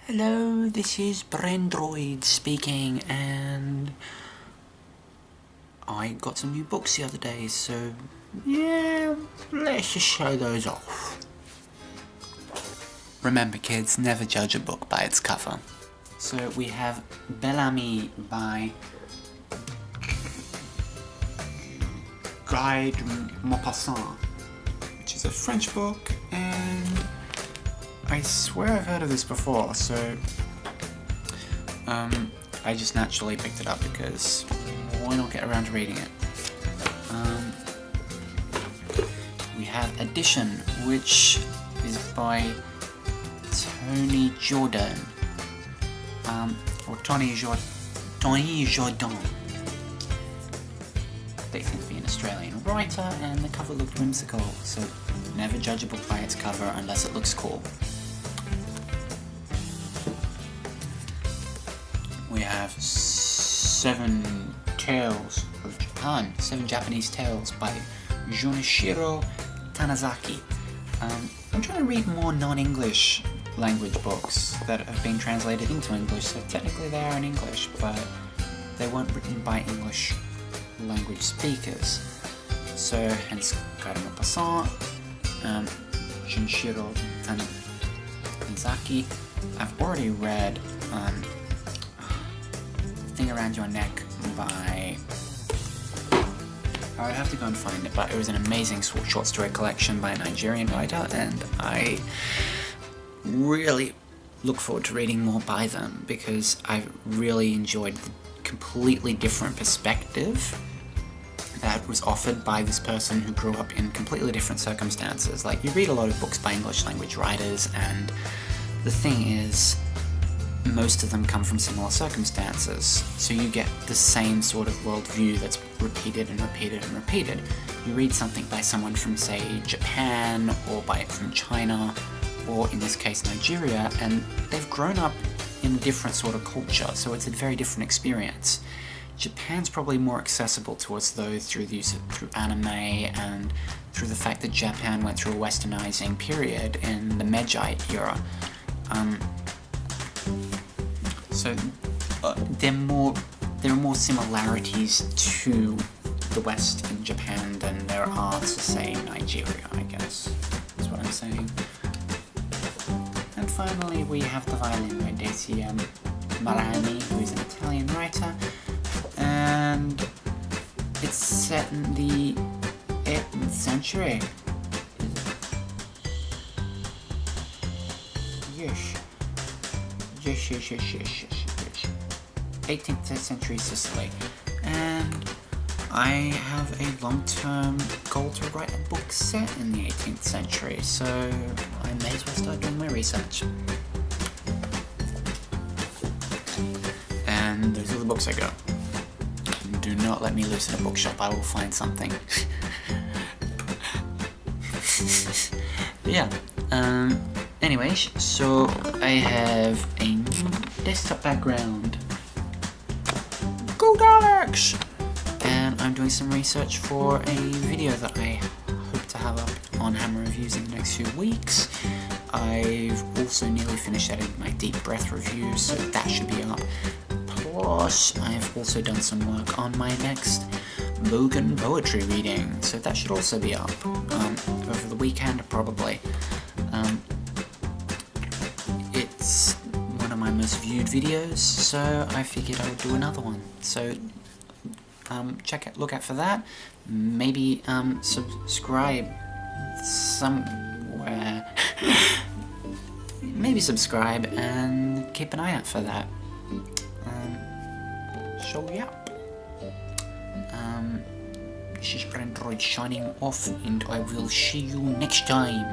Hello, this is Brendroid speaking, and I got some new books the other day, so yeah, let's just show those off. Remember kids, never judge a book by its cover. So we have Bel-Ami by Guy de Maupassant, which is a French book, and I swear I've heard of this before, so I just naturally picked it up because why not get around to reading it? We have Edition, which is by Tony Jordan, or Tony Jordan. They seem to be an Australian writer, and the cover looked whimsical, so never judge a book by its cover unless it looks cool. We have Seven Tales of Japan, Seven Japanese Tales by Junichiro Tanizaki. I'm trying to read more non-English language books that have been translated into English, so technically they are in English, but they weren't written by English language speakers. So hence Guy de Maupassant, Junichiro Tanizaki. I've already read Thing Around Your Neck by... I would have to go and find it, but it was an amazing short story collection by a Nigerian writer, and I really look forward to reading more by them because I've really enjoyed the completely different perspective that was offered by this person who grew up in completely different circumstances. Like, you read a lot of books by English language writers, and the thing is, most of them come from similar circumstances, so you get the same sort of worldview that's repeated and repeated and repeated. You read something by someone from, say, Japan, or from China, or in this case Nigeria, and they've grown up in a different sort of culture, so it's a very different experience. Japan's probably more accessible to us though through the use of anime and through the fact that Japan went through a westernizing period in the Meiji era. So there are more similarities to the West in Japan than there are to, say, Nigeria, I guess. That's what I'm saying. And finally we have The Violin by Jazzy, Bel-Ami, who is an Italian writer, and it's set in the 18th century. Yes. 18th century Sicily, and I have a long-term goal to write a book set in the 18th century, so I may as well start doing my research. And those are the books I got. Do not let me loose in a bookshop, I will find something. Yeah, anyways, so I have a new desktop background. Go Daleks! And I'm doing some research for a video that I hope to have up on Hammer Reviews in the next few weeks. I've also nearly finished editing my Deep Breath review, so that should be up. Plus, I've also done some work on my next Bogan poetry reading, so that should also be up over the weekend, probably. It's one of my most viewed videos, so I figured I would do another one. So look out for that. Maybe subscribe somewhere. Maybe subscribe and keep an eye out for that. So yeah. This is Brendroid signing off, and I will see you next time.